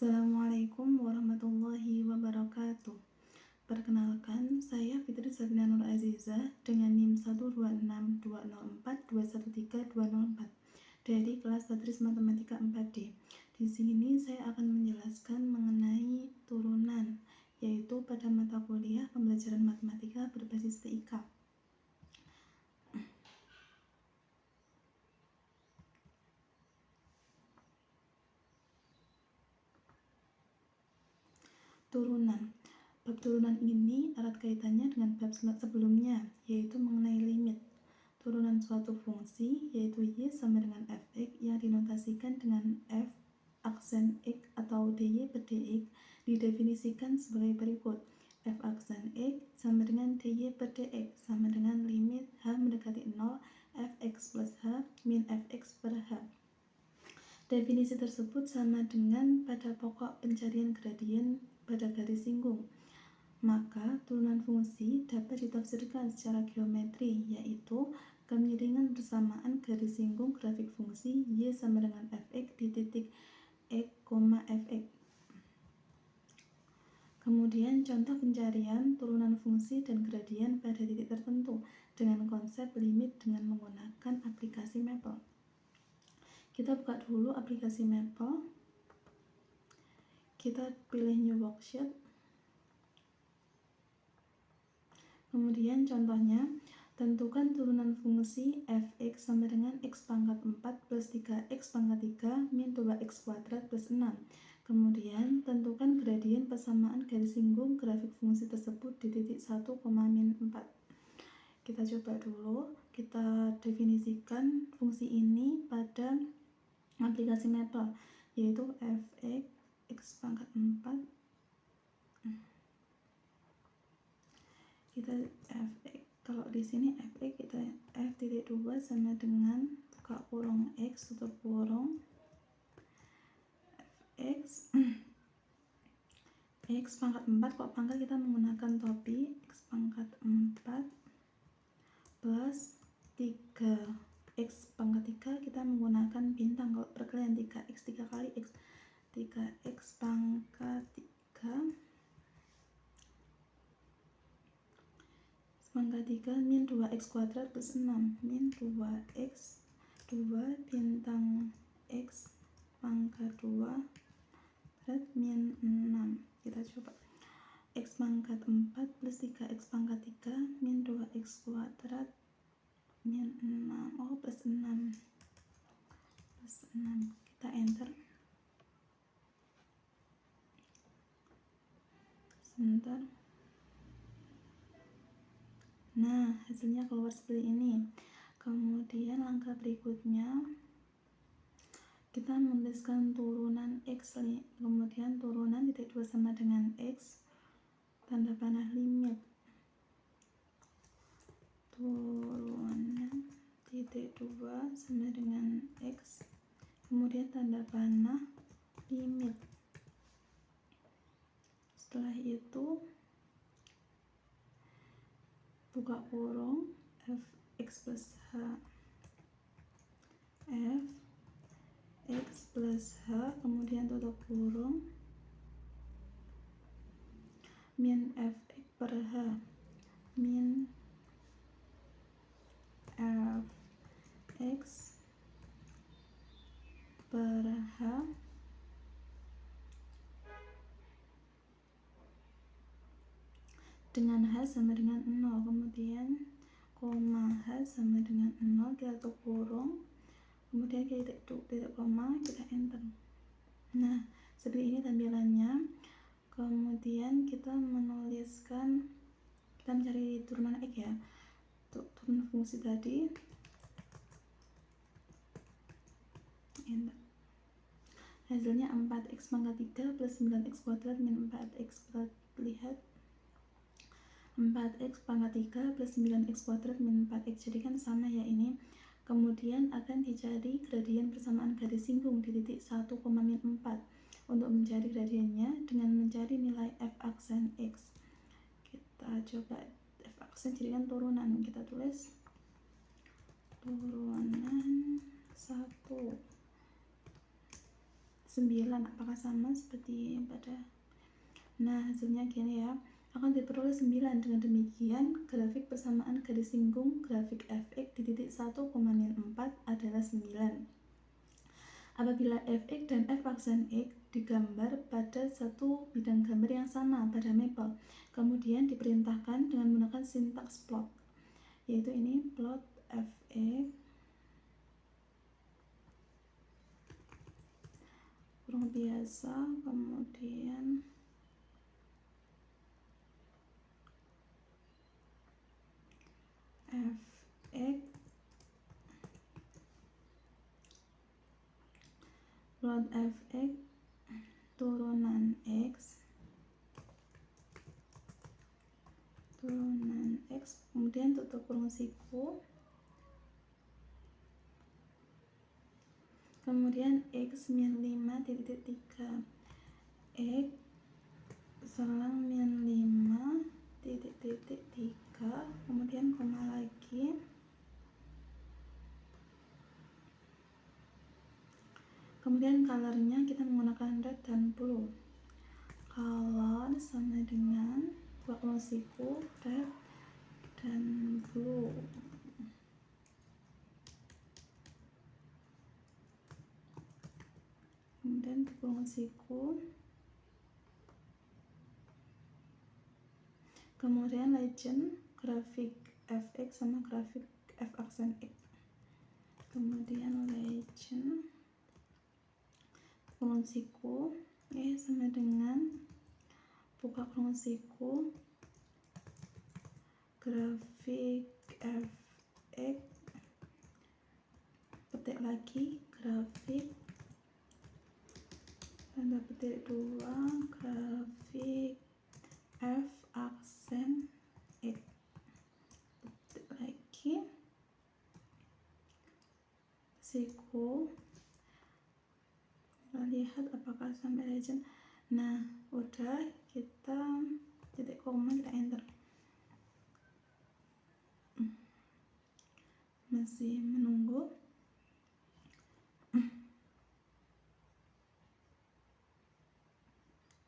Assalamualaikum warahmatullahi wabarakatuh. Perkenalkan, saya Fitri Sabrina Nur Azizah dengan NIM 1262042132004 dari kelas Tadris Matematika 4D. Di sini saya akan menjelaskan mengenai turunan, yaitu pada mata kuliah pembelajaran matematika berbasis TIK. Turunan. Bab turunan ini erat kaitannya dengan bab sebelumnya, yaitu mengenai limit. Turunan suatu fungsi, yaitu y sama dengan fx yang dinotasikan dengan f aksen x atau dy per dx, didefinisikan sebagai berikut. F aksen x sama dengan dy per dx sama dengan limit h mendekati 0 fx plus h min fx per h. Definisi tersebut sama dengan pada pokok pencarian gradien pada garis singgung. Maka turunan fungsi dapat ditafsirkan secara geometri, yaitu kemiringan bersamaan garis singgung grafik fungsi y sama dengan fx di titik x, fx. Kemudian contoh pencarian turunan fungsi dan gradien pada titik tertentu dengan konsep limit dengan menggunakan aplikasi Maple. Kita buka dulu aplikasi Maple. Kita pilih New Worksheet. Kemudian contohnya, tentukan turunan fungsi fx sama dengan x pangkat 4 plus 3x pangkat 3 min 2x kuadrat plus 6. Kemudian, tentukan gradien persamaan garis singgung grafik fungsi tersebut di titik 1, min 4. Kita coba dulu, kita definisikan fungsi ini pada aplikasi Maple, yaitu fx x pangkat 4 kita fx, kalau di sini fx kita f titik 2 sama dengan buka kurung x tutup kurung fx x pangkat 4, kok pangkat kita menggunakan topi, x pangkat 4 plus 3 x pangkat 3 kita menggunakan bintang, kalau perkalian 3x 3 kali x 3x pangkat 3 pangkat 3 min 2x kuadrat plus 6 min 2x 2 bintang x pangkat 2 berat min 6. Kita coba x pangkat 4 plus 3x pangkat 3 min 2x kuadrat min 6, plus 6 plus 6. Kita enter. Sebentar. Nah, hasilnya keluar seperti ini. Kemudian langkah berikutnya kita menuliskan turunan x, kemudian turunan titik 2 sama dengan x, tanda panah limit. Turunan titik 2 sama dengan x, kemudian tanda panah limit. Setelah itu buka kurung fx plus h, fx plus h, kemudian tutup kurung min fx per h, min fx per h dengan h sama dengan 0, kemudian koma h sama dengan 0, kita tutup kurung, kemudian kita titik koma, kita enter. Nah, seperti ini tampilannya. Kemudian kita menuliskan, kita mencari turunan x ya, turunan fungsi tadi, enter. Hasilnya 4x pangkat 3 plus 9x kuadrat min 4x kuadrat. Lihat 4x pangkat 3 plus 9x kuadrat min 4x, jadi kan sama ya ini. Kemudian akan dicari gradien persamaan garis singgung di titik 1, min 4. Untuk mencari gradiennya dengan mencari nilai f aksen x. Kita coba f aksen jadikan turunan, kita tulis turunan 1 9. Apakah sama seperti pada? Nah, hasilnya gini ya. Akan diperoleh 9. Dengan demikian, grafik persamaan garis singgung grafik fx di titik 1,4 adalah 9. Apabila fx dan f aksen x digambar pada satu bidang gambar yang sama pada mapel, kemudian diperintahkan dengan menggunakan sintaks plot, yaitu ini plot fx kurung biasa, kemudian fx plot fx turunan x kemudian tutup kurung siku, kemudian x min 5 titik 3 x selang min 5 titik 3, kemudian koma lagi, kemudian colornya kita menggunakan red dan blue. Color sama dengan kurung siku red dan blue. Kemudian kurung siku, kemudian legend grafik fx sama grafik f aksen x, kemudian legend kurung siku sama dengan buka kurung siku grafik fx, petik lagi grafik tanda petik 2 grafik f aksen x, petik lagi siku, kita lihat apakah sampai legend. Nah, udah, kita titik koma, kita enter. Masih menunggu.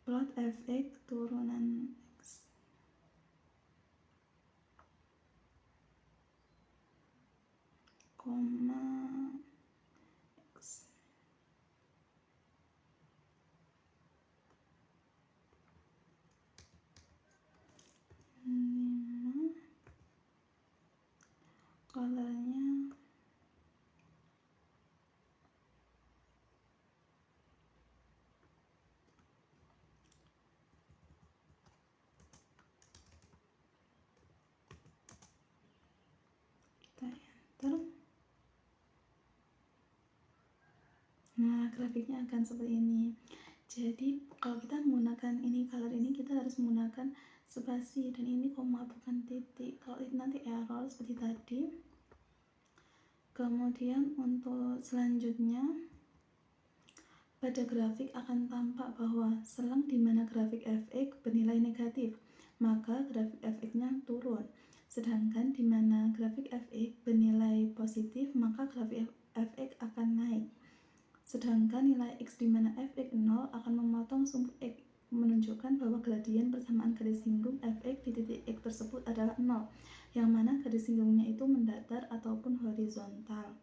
Plot fx turunan x, koma x, colornya kita enter. Nah, grafiknya akan seperti ini. Jadi kalau kita menggunakan ini color ini, kita harus menggunakan spasi, dan ini koma bukan titik. Kalau nanti error seperti tadi. Kemudian untuk selanjutnya, pada grafik akan tampak bahwa selang di mana grafik fx bernilai negatif, maka grafik fx-nya turun. Sedangkan di mana grafik fx bernilai positif, maka grafik fx akan naik. Sedangkan nilai x di mana fx 0 akan memotong sumbu x, menunjukkan bahwa gradien persamaan garis singgung fx di titik x tersebut adalah 0, yang mana garis singgungnya itu mendatar ataupun horizontal.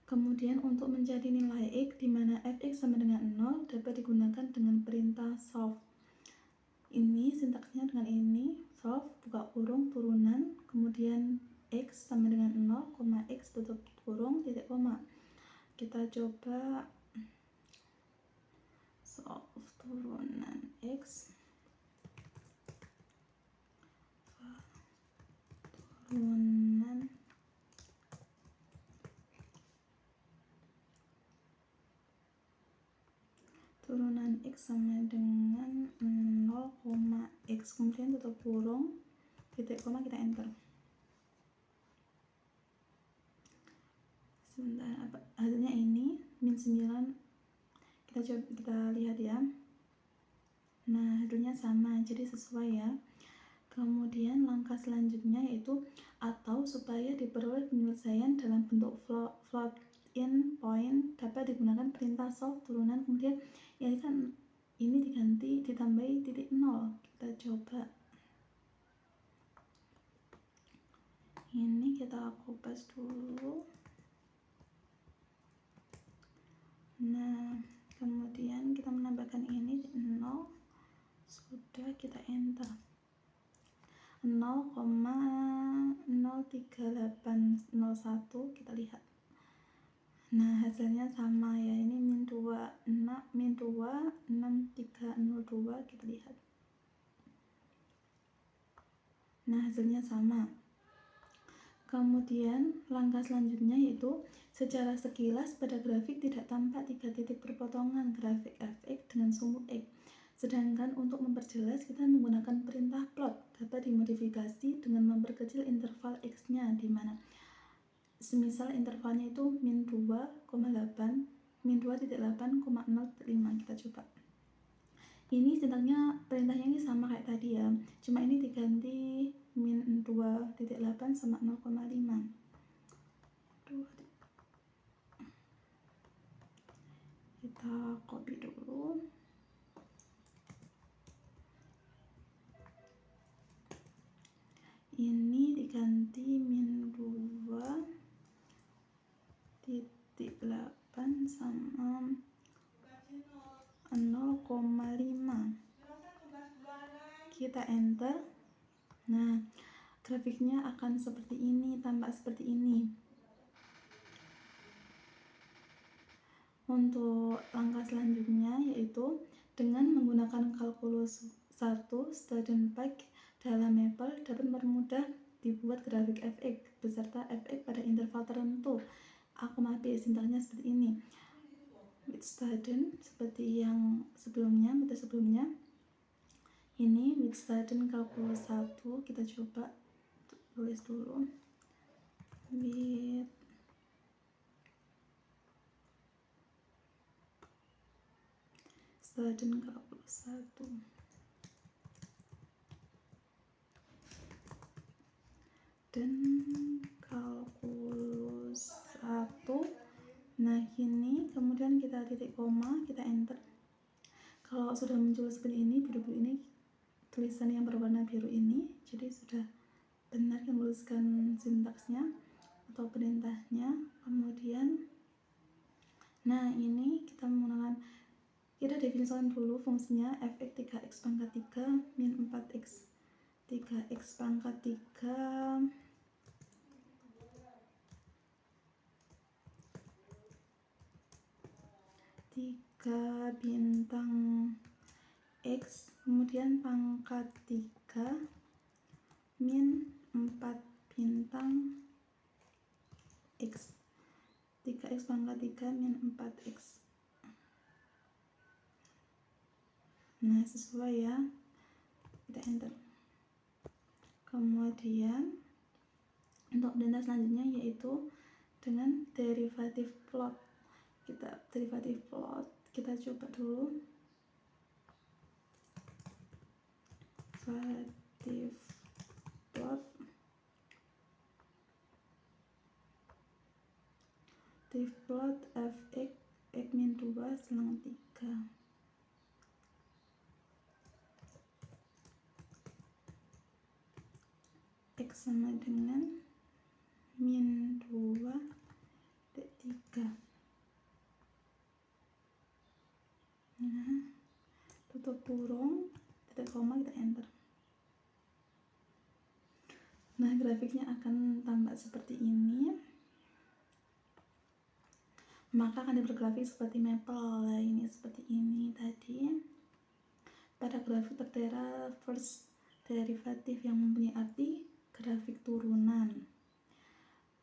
Kemudian untuk mencari nilai x di mana fx sama dengan 0 dapat digunakan dengan perintah solve. Ini sintaksnya dengan ini, solve buka kurung turunan, kemudian x sama dengan 0, x tutup kurung titik koma. Kita coba solve turunan x turunan x sama dengan 0, x, kemudian tutup kurung titik koma, kita enter. Sebentar, hasilnya ini min 9. Kita lihat ya. Nah, hasilnya sama, jadi sesuai ya. Kemudian langkah selanjutnya yaitu atau supaya diperoleh penyelesaian dalam bentuk float in point dapat digunakan perintah solve turunan, kemudian ini kan ini diganti ditambahi titik 0. Kita coba. Ini kita kopas dulu. Nah, kemudian kita menambahkan ini 0. Sudah, kita enter. 0,03801 kita lihat. Nah, hasilnya sama ya, ini min 2, 6302 kita lihat. Nah, hasilnya sama. Kemudian langkah selanjutnya yaitu secara sekilas pada grafik tidak tampak 3 titik perpotongan grafik fx dengan sumbu x. Sedangkan untuk memperjelas kita menggunakan perintah plot, dapat dimodifikasi dengan memperkecil interval x-nya, di mana semisal intervalnya itu min 2,8,0,5. Kita coba. Ini sintaknya perintahnya ini sama kayak tadi ya, cuma ini diganti min 2,8 sama 0,5. Kita copy dulu. Ini diganti min 2,8 sama 0,5. Kita enter. Nah, grafiknya akan seperti ini, tampak seperti ini. Untuk langkah selanjutnya yaitu dengan menggunakan kalkulus 1 student pack dalam Maple dapat mempermudah dibuat grafik fx beserta fx pada interval tertentu. Aku B, sintaknya seperti ini. With student seperti yang sebelumnya, metode sebelumnya. Ini with student kalkulus 1, kita coba tulis dulu. With student kalkulus 1. Dan kalkulus 1. Nah, ini kemudian kita titik koma, kita enter. Kalau sudah muncul seperti ini, biru-biru ini, tulisan yang berwarna biru ini, jadi sudah benar yang menuliskan sintaksnya atau perintahnya. Kemudian, nah ini kita menggunakan, kita definisikan dulu fungsinya fx 3x pangkat 3 min 4x 3x pangkat 3 3 bintang x, kemudian pangkat 3 min 4 bintang x, 3x pangkat 3 min 4x. Nah, sesuai ya, kita enter. Kemudian untuk perintah selanjutnya yaitu dengan derivatif plot. Kita derivatif plot, kita coba dulu. Derivatif plot, derivatif plot fx x min 2 selang 3. X sama dengan min 2,3. Nah, tutup kurung, titik koma, kita enter. Nah, grafiknya akan tampak seperti ini. Maka akan dipergrafik seperti Maple. Nah, ini seperti ini tadi. Pada grafik bertera first derivatif yang mempunyai arti grafik turunan.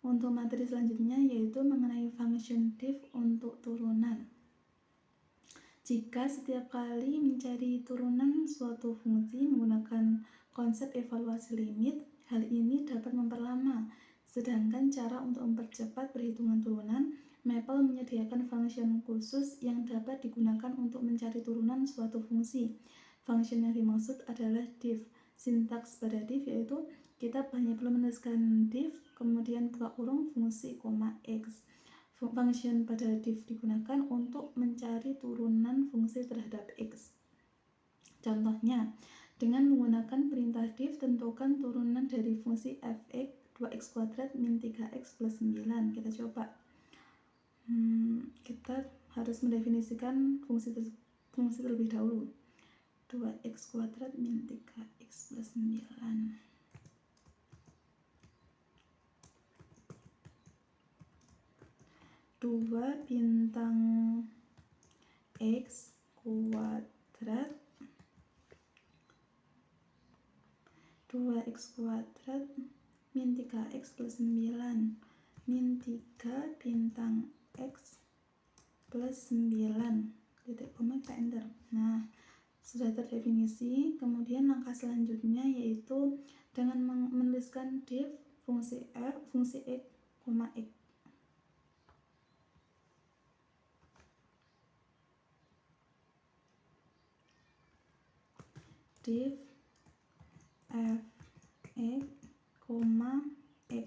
Untuk materi selanjutnya yaitu mengenai function diff untuk turunan. Jika setiap kali mencari turunan suatu fungsi menggunakan konsep evaluasi limit, hal ini dapat memperlama. Sedangkan cara untuk mempercepat perhitungan turunan, Maple menyediakan function khusus yang dapat digunakan untuk mencari turunan suatu fungsi. Function yang dimaksud adalah diff. Sintaks pada diff yaitu kita hanya perlu menuliskan diff, kemudian buka kurung fungsi, x. function pada div digunakan untuk mencari turunan fungsi terhadap x. Contohnya, dengan menggunakan perintah div, tentukan turunan dari fungsi fx 2x² min 3x plus 9. Kita coba. Kita harus mendefinisikan fungsi terlebih dahulu. 2x² min 3x plus 9. 2 bintang x kuadrat 2x² min 3x plus 9 min 3 bintang x plus 9 titik koma, kita enter. Nah, sudah terdefinisi. Kemudian langkah selanjutnya yaitu dengan menuliskan div fungsi f fungsi x, x. Div f x, x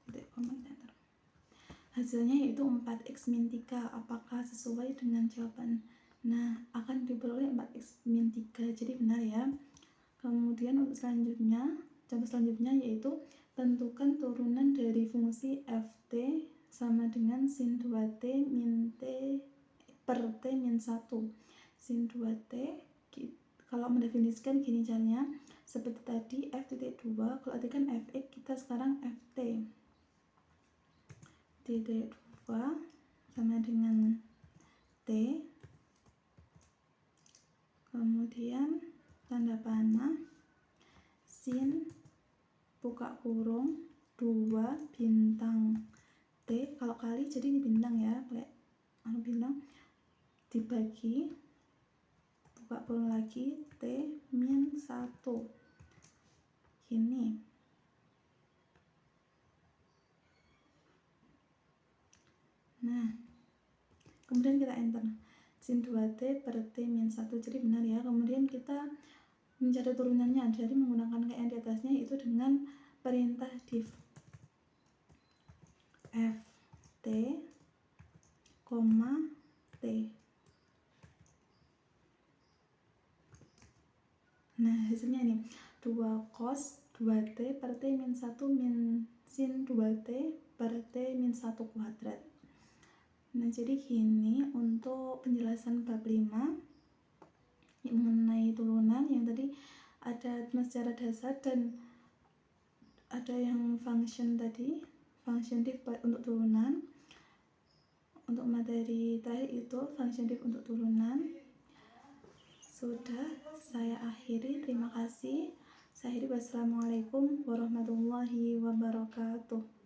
titik koma, enter. Hasilnya yaitu 4x min 3. Apakah sesuai dengan jawaban? Nah, akan diperoleh 4x min 3, jadi benar ya. Kemudian untuk contoh selanjutnya yaitu tentukan turunan dari fungsi ft sama dengan sin 2t min t per t min 1. Sin 2t, kalau mendefinisikan gini caranya, seperti tadi f.2, kalau tadi kan fx, kita sekarang ft titik 2 sama dengan t, kemudian tanda panah sin buka kurung 2 bintang t, kalau kali jadi ini bintang ya, pakai bintang, dibagi buka kurung lagi t min 1 gini. Nah, kemudian kita enter sin 2t per t min 1, jadi benar ya. Kemudian kita mencari turunannya dari menggunakan kayak yang di atasnya, yaitu dengan perintah div ft, t. Nah, hasilnya ini 2 cos 2t per t min 1 min sin 2t per t min 1 kuadrat. Nah, jadi gini untuk penjelasan bab 5 mengenai turunan. Yang tadi ada secara dasar dan ada yang function tadi, function div untuk turunan. Untuk materi terakhir itu function div untuk turunan. Sudah saya akhiri, terima kasih. Saya akhiri, wassalamualaikum warahmatullahi wabarakatuh.